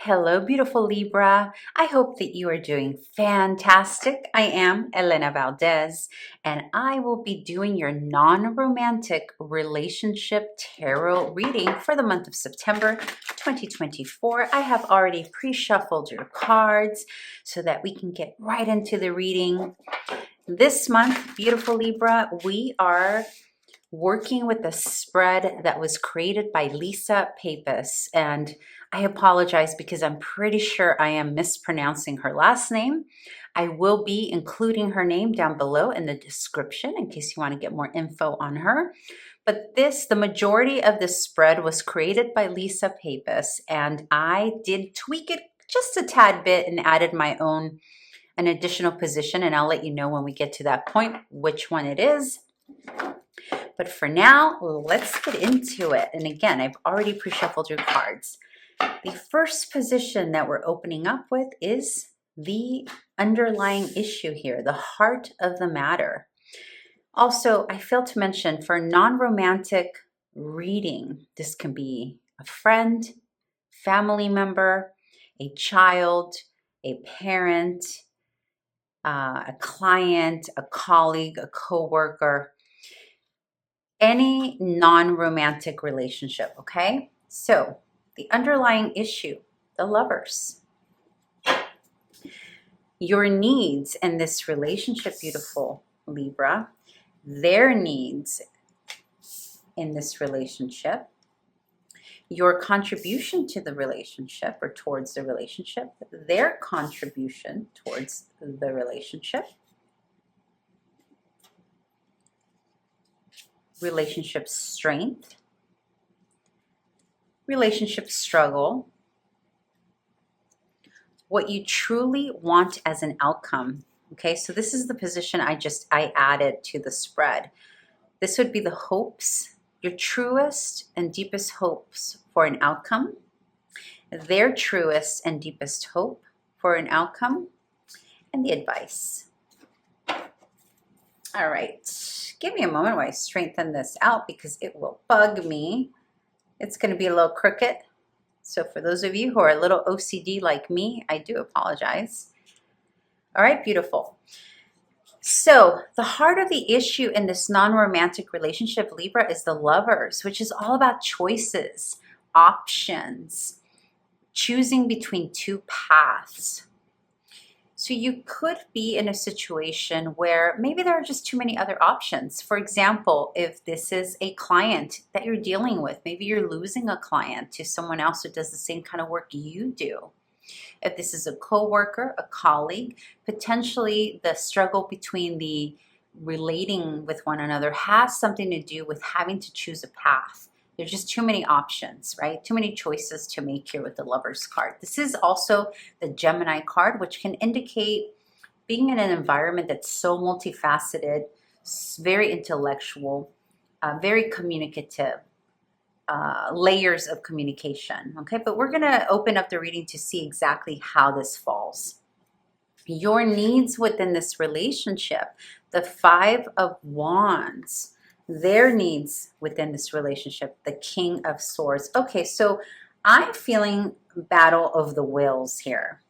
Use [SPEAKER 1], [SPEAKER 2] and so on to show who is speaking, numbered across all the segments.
[SPEAKER 1] Hello, beautiful Libra. I hope that you are doing fantastic. I am Elena Valdez, and I will be doing your non-romantic relationship tarot reading for the month of September 2024. I have already pre-shuffled your cards so that we can get right into the reading. This month, beautiful Libra, we are working with a spread that was created by Papez, and I apologize because I'm pretty sure I am mispronouncing her last name. I will be including her name down below in the description in case you want to get more info on her. But the majority of this spread was created by Papez, and I did tweak it just a tad bit and added an additional position, and I'll let you know when we get to that point which one it is. But for now, let's get into it. And again, I've already pre-shuffled your cards. The first position that we're opening up with is the underlying issue here, the heart of the matter. Also, I failed to mention for non-romantic reading, this can be a friend, family member, a child, a parent, a client, a colleague, a coworker, any non-romantic relationship, okay? So the underlying issue, the lovers. Your needs in this relationship, beautiful Libra, their needs in this relationship, your contribution to the relationship or towards the relationship, their contribution towards the relationship, relationship strength, relationship struggle, what you truly want as an outcome. Okay, so this is the position I added to the spread. This would be the hopes, your truest and deepest hopes for an outcome, their truest and deepest hope for an outcome, and the advice. All right, give me a moment while I straighten this out because it will bug me. It's going to be a little crooked. So for those of you who are a little OCD like me, I do apologize. All right, beautiful. So the heart of the issue in this non-romantic relationship, Libra, is the lovers, which is all about choices, options, choosing between two paths. So you could be in a situation where maybe there are just too many other options. For example, if this is a client that you're dealing with, maybe you're losing a client to someone else who does the same kind of work you do. If this is a coworker, a colleague, potentially the struggle between the relating with one another has something to do with having to choose a path. There's just too many options, right? Too many choices to make here with the Lovers card. This is also the Gemini card, which can indicate being in an environment that's so multifaceted, very intellectual, very communicative, layers of communication, okay? But we're gonna open up the reading to see exactly how this falls. Your needs within this relationship, the Five of Wands, their needs within this relationship, the King of Swords. Okay, so I'm feeling battle of the wills here.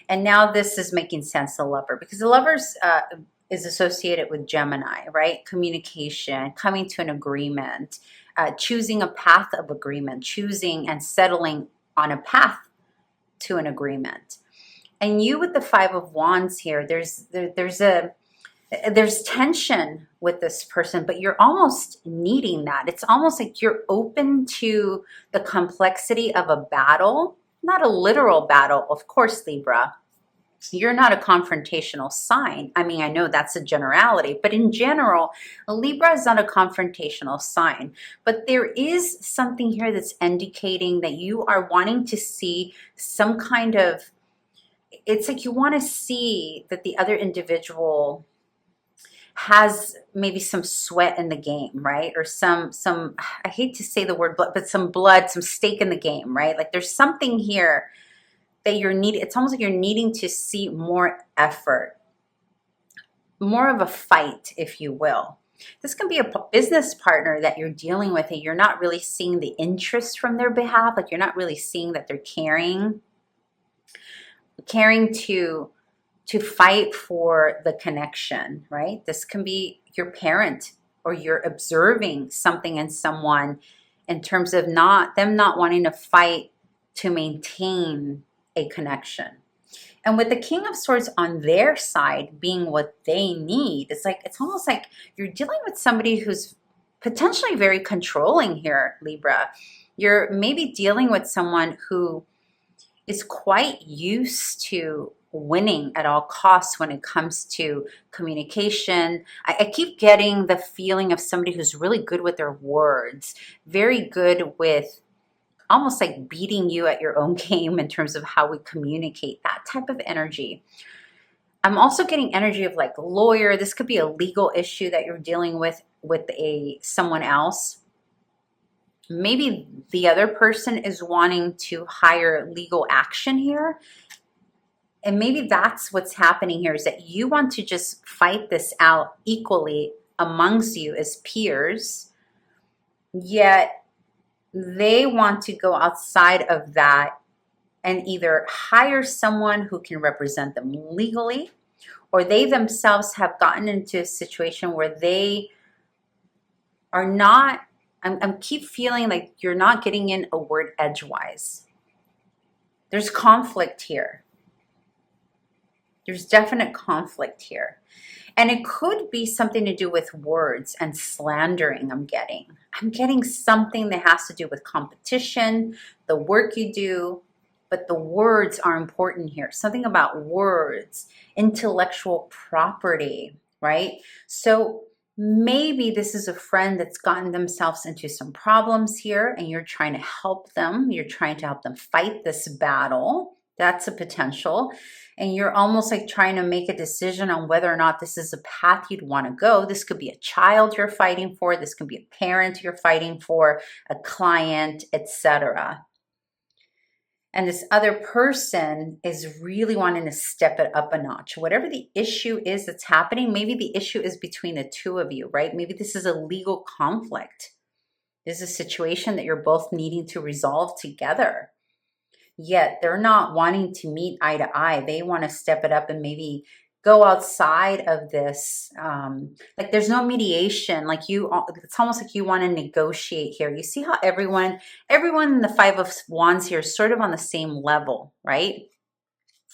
[SPEAKER 1] And now this is making sense, the lover, because the lovers is associated with Gemini, right? Communication, coming to an agreement, choosing a path of agreement, choosing and settling on a path to an agreement. And you with the Five of Wands here, there's tension with this person, but you're almost needing that. It's almost like you're open to the complexity of a battle, not a literal battle, of course, Libra. You're not a confrontational sign. I mean, I know that's a generality, but in general, Libra is not a confrontational sign. But there is something here that's indicating that you are wanting to see some kind of, it's like you want to see that the other individual has maybe some sweat in the game, right? Or some, I hate to say the word blood, but some blood, some stake in the game, right? Like there's something here that you're needing. It's almost like you're needing to see more effort, more of a fight, if you will. This can be a business partner that you're dealing with and you're not really seeing the interest from their behalf. Like you're not really seeing that they're caring caring to fight for the connection, right? This can be your parent, or you're observing something in someone in terms of not wanting to fight to maintain a connection. And with the King of Swords on their side being what they need, it's almost like you're dealing with somebody who's potentially very controlling here, Libra. You're maybe dealing with someone who is quite used to winning at all costs when it comes to communication. I keep getting the feeling of somebody who's really good with their words, very good with almost like beating you at your own game in terms of how we communicate, that type of energy. I'm also getting energy of like lawyer. This could be a legal issue that you're dealing with someone else. Maybe the other person is wanting to hire legal action here. And maybe that's what's happening here, is that you want to just fight this out equally amongst you as peers, yet they want to go outside of that and either hire someone who can represent them legally, or they themselves have gotten into a situation where they are not, I'm keep feeling like you're not getting in a word edgewise. There's conflict here. There's definite conflict here. And it could be something to do with words and slandering. I'm getting something that has to do with competition, the work you do, but the words are important here. Something about words, intellectual property, right? So maybe this is a friend that's gotten themselves into some problems here, and you're trying to help them. You're trying to help them fight this battle. That's a potential. And you're almost like trying to make a decision on whether or not this is a path you'd want to go. This could be a child you're fighting for. This could be a parent you're fighting for, a client, etc. And this other person is really wanting to step it up a notch. Whatever the issue is that's happening, maybe the issue is between the two of you, right? Maybe this is a legal conflict. This is a situation that you're both needing to resolve together. Yet they're not wanting to meet eye to eye. They want to step it up and maybe go outside of this. Like there's no mediation. It's almost like you want to negotiate here. You see how everyone in the Five of Wands here is sort of on the same level, right?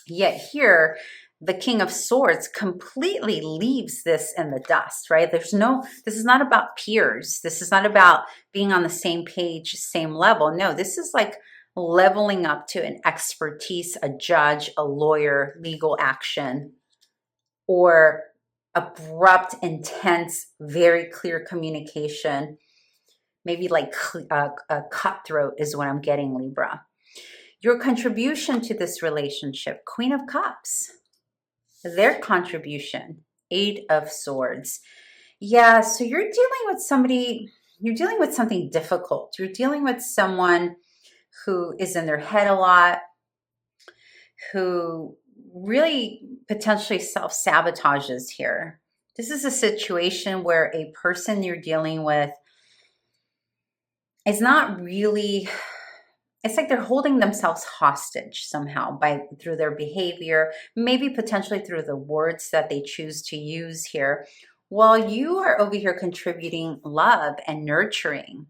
[SPEAKER 1] Yet here, the King of Swords completely leaves this in the dust, right? This is not about peers. This is not about being on the same page, same level. No, this is like leveling up to an expertise, a judge, a lawyer, legal action, or abrupt, intense, very clear communication. Maybe like a cutthroat is what I'm getting, Libra. Your contribution to this relationship, Queen of Cups. Their contribution, Eight of Swords. Yeah, so you're dealing with something difficult. You're dealing with someone who is in their head a lot, who really potentially self-sabotages here. This is a situation where a person you're dealing with is not really, it's like they're holding themselves hostage somehow through their behavior, maybe potentially through the words that they choose to use here, while you are over here contributing love and nurturing.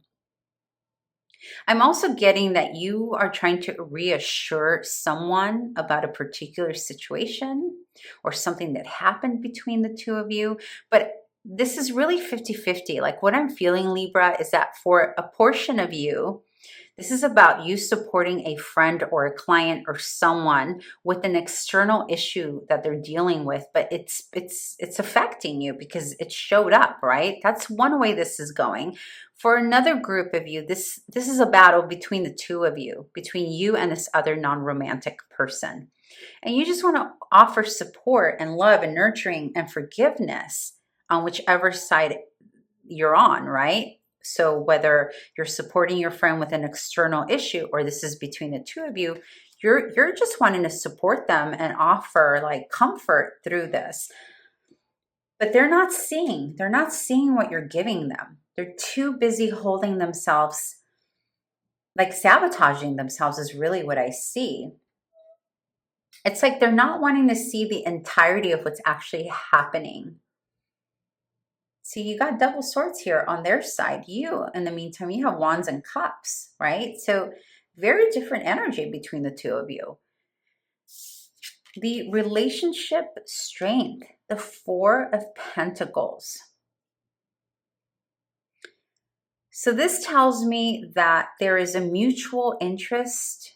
[SPEAKER 1] I'm also getting that you are trying to reassure someone about a particular situation or something that happened between the two of you. But this is really 50-50. Like what I'm feeling, Libra, is that for a portion of you, this is about you supporting a friend or a client or someone with an external issue that they're dealing with, but it's affecting you because it showed up, right? That's one way this is going. For another group of you, this is a battle between the two of you, between you and this other non-romantic person. And you just want to offer support and love and nurturing and forgiveness on whichever side you're on, right? So whether you're supporting your friend with an external issue or this is between the two of you, you're just wanting to support them and offer like comfort through this. But they're not seeing what you're giving them. They're too busy holding themselves, like sabotaging themselves is really what I see. It's like they're not wanting to see the entirety of what's actually happening. See, you got double swords here on their side. You, in the meantime, you have wands and cups, right? So very different energy between the two of you. The relationship strength, the Four of Pentacles. So this tells me that there is a mutual interest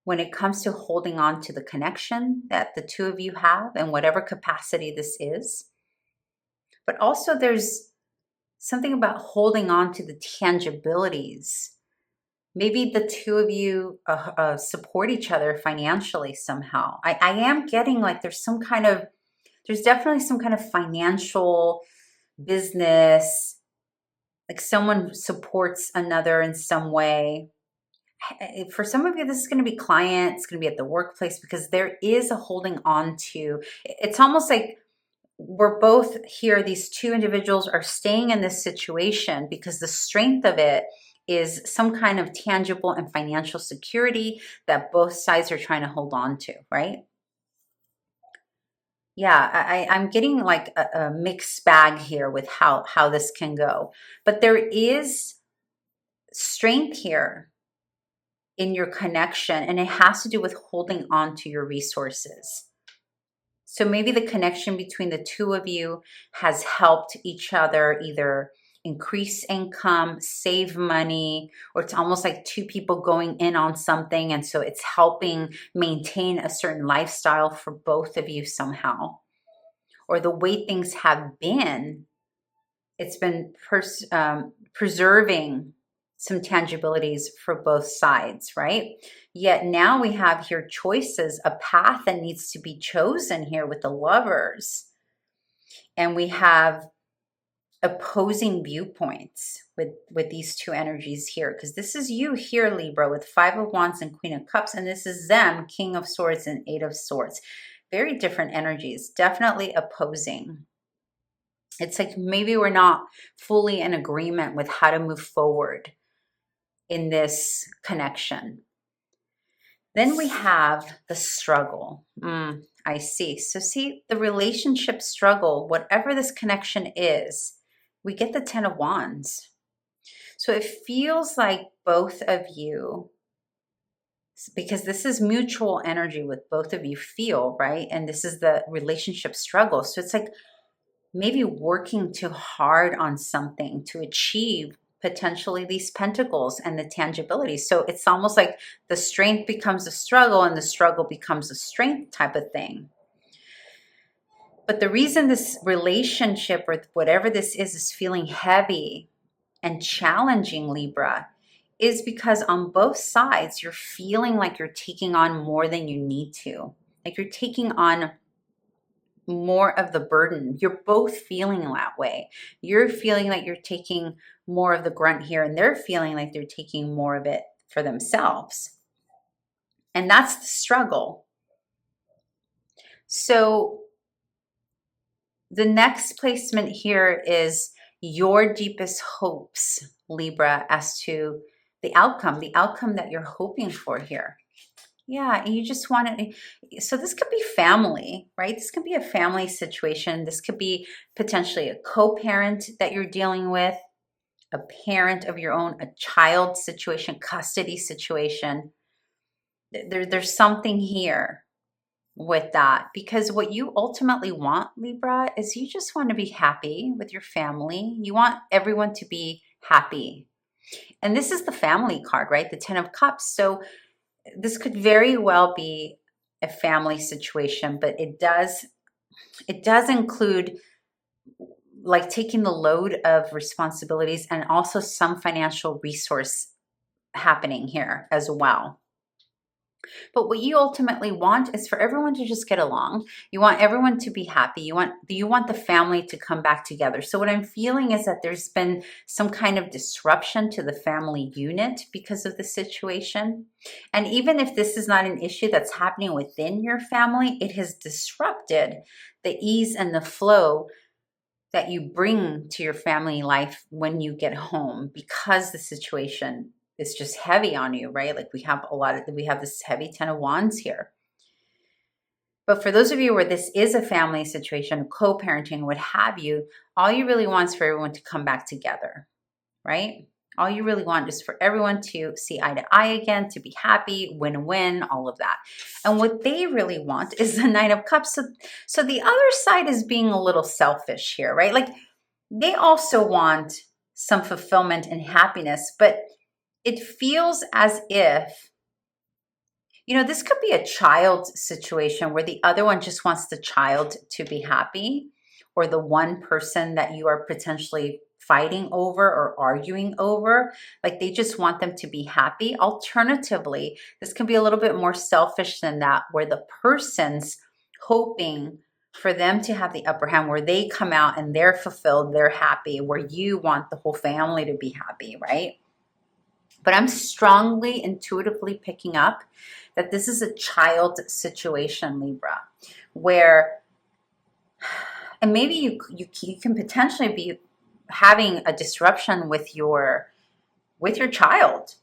[SPEAKER 1] when it comes to holding on to the connection that the two of you have in whatever capacity this is. But also there's something about holding on to the tangibilities. Maybe the two of you support each other financially somehow. I am getting like there's definitely some kind of financial business, like someone supports another in some way. For some of you, this is going to be client, it's going to be at the workplace, because there is a holding on to. It's almost like we're both here, these two individuals are staying in this situation because the strength of it is some kind of tangible and financial security that both sides are trying to hold on to, right? Yeah, I'm getting like a mixed bag here with how this can go. But there is strength here in your connection, and it has to do with holding on to your resources. So maybe the connection between the two of you has helped each other either increase income, save money, or it's almost like two people going in on something. And so it's helping maintain a certain lifestyle for both of you somehow. Or the way things have been, it's been preserving some tangibilities for both sides, right? Yet now we have here choices, a path that needs to be chosen here with the Lovers. And we have opposing viewpoints with these two energies here, because this is you here, Libra, with Five of Wands and Queen of Cups, and this is them, King of Swords and Eight of Swords. Very different energies, definitely opposing. It's like maybe we're not fully in agreement with how to move forward in this connection. Then we have the struggle. I see. So see, the relationship struggle, whatever this connection is, we get the Ten of Wands. So it feels like both of you, because this is mutual energy with both of you feel, right? And this is the relationship struggle. So it's like maybe working too hard on something to achieve potentially these pentacles and the tangibility. So it's almost like the strength becomes a struggle and the struggle becomes a strength type of thing. But the reason this relationship or whatever this is feeling heavy and challenging, Libra, is because on both sides, you're feeling like you're taking on more than you need to. Like you're taking on more of the burden. You're both feeling that way. You're feeling like you're taking more of the grunt here, and they're feeling like they're taking more of it for themselves. And that's the struggle. So the next placement here is your deepest hopes, Libra, as to the outcome that you're hoping for here. Yeah, and you just want it. So this could be family, right? This could be a family situation. This could be potentially a co-parent that you're dealing with, a parent of your own, a child situation, custody situation. There's something here with that, because what you ultimately want, Libra, is you just want to be happy with your family. You want everyone to be happy. And this is the family card, right? The Ten of Cups. So this could very well be a family situation, but it does include like taking the load of responsibilities and also some financial resource happening here as well. But what you ultimately want is for everyone to just get along. You want everyone to be happy. You want the family to come back together. So what I'm feeling is that there's been some kind of disruption to the family unit because of the situation. And even if this is not an issue that's happening within your family, it has disrupted the ease and the flow that you bring to your family life when you get home, because the situation is just heavy on you, right? Like we have this heavy Ten of Wands here. But for those of you where this is a family situation, co-parenting, what have you, all you really want is for everyone to come back together, right? All you really want is for everyone to see eye to eye again, to be happy, win-win, all of that. And what they really want is the Nine of Cups. So the other side is being a little selfish here, right? Like they also want some fulfillment and happiness, but it feels as if, you know, this could be a child situation where the other one just wants the child to be happy, or the one person that you are potentially fighting over or arguing over, like they just want them to be happy. Alternatively, this can be a little bit more selfish than that, where the person's hoping for them to have the upper hand, where they come out and they're fulfilled, they're happy, where you want the whole family to be happy, right? But I'm strongly intuitively picking up that this is a child situation, Libra, where, and maybe you can potentially be having a disruption with your child,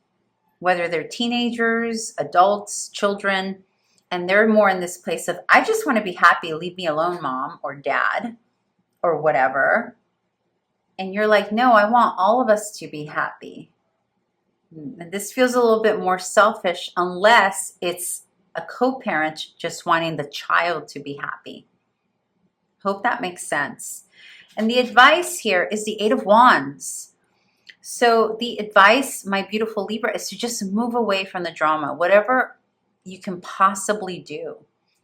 [SPEAKER 1] whether they're teenagers, adults, children, and they're more in this place of, I just want to be happy, leave me alone, mom or dad or whatever. And you're like, no, I want all of us to be happy. And this feels a little bit more selfish unless it's a co-parent just wanting the child to be happy. Hope that makes sense. And the advice here is the Eight of Wands. So the advice, my beautiful Libra, is to just move away from the drama, whatever you can possibly do.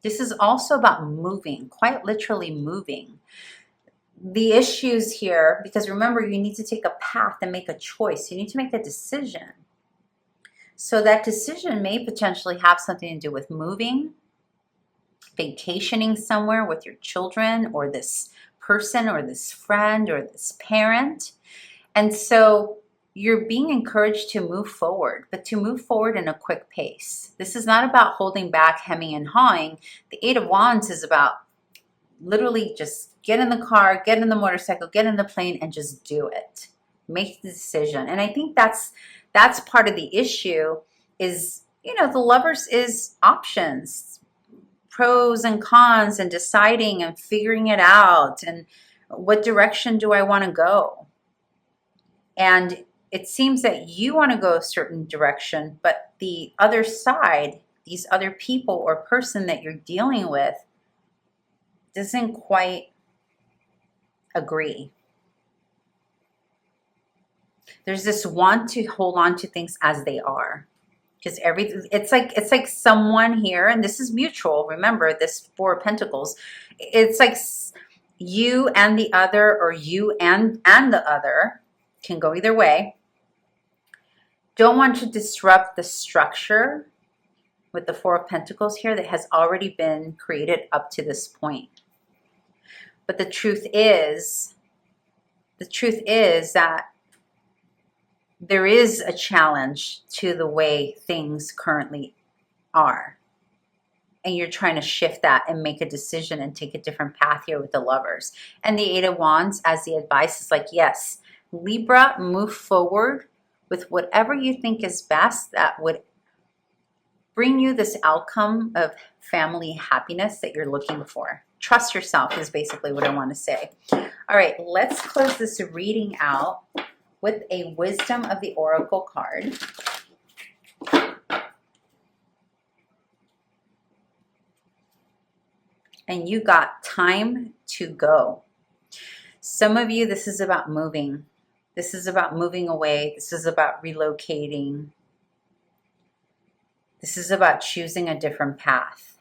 [SPEAKER 1] This is also about moving, quite literally moving. The issues here, because remember, you need to take a path and make a choice. You need to make a decision. So that decision may potentially have something to do with moving, vacationing somewhere with your children, or this person, or this friend, or this parent. And so you're being encouraged to move forward, but to move forward in a quick pace. This is not about holding back, hemming and hawing. The Eight of Wands is about literally just get in the car, get in the motorcycle, get in the plane, and just do it. Make the decision. And I think that's part of the issue is, you know, the Lovers is options, pros and cons, and deciding and figuring it out, and what direction do I want to go? And it seems that you want to go a certain direction, but the other side, these other people or person that you're dealing with, doesn't quite agree. There's this want to hold on to things as they are, because it's like someone here, and this is mutual. Remember this Four of Pentacles. It's like you and the other, or you and the other, can go either way. Don't want to disrupt the structure with the Four of Pentacles here that has already been created up to this point. But the truth is that there is a challenge to the way things currently are. And you're trying to shift that and make a decision and take a different path here with the Lovers. And the Eight of Wands as the advice is like, yes, Libra, move forward with whatever you think is best that would bring you this outcome of family happiness that you're looking for. Trust yourself is basically what I want to say. All right, let's close this reading out with a Wisdom of the Oracle card. And you got time to go. Some of you, this is about moving. This is about moving away. This is about relocating. This is about choosing a different path.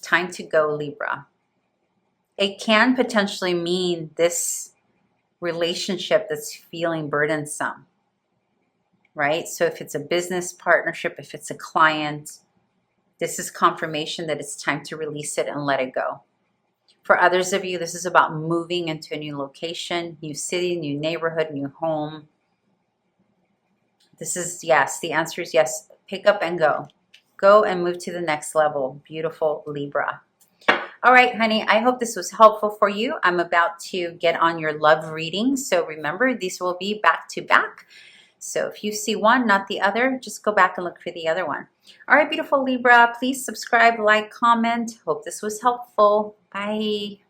[SPEAKER 1] Time to go, Libra. It can potentially mean this relationship that's feeling burdensome, right? So if it's a business partnership, if it's a client, this is confirmation that it's time to release it and let it go. For others of you, this is about moving into a new location, new city, new neighborhood, new home. This is yes. The answer is yes. Pick up and go. Go and move to the next level. Beautiful Libra. All right, honey, I hope this was helpful for you. I'm about to get on your love reading. So remember, these will be back to back. So if you see one, not the other, just go back and look for the other one. All right, beautiful Libra, please subscribe, like, comment. Hope this was helpful. Bye.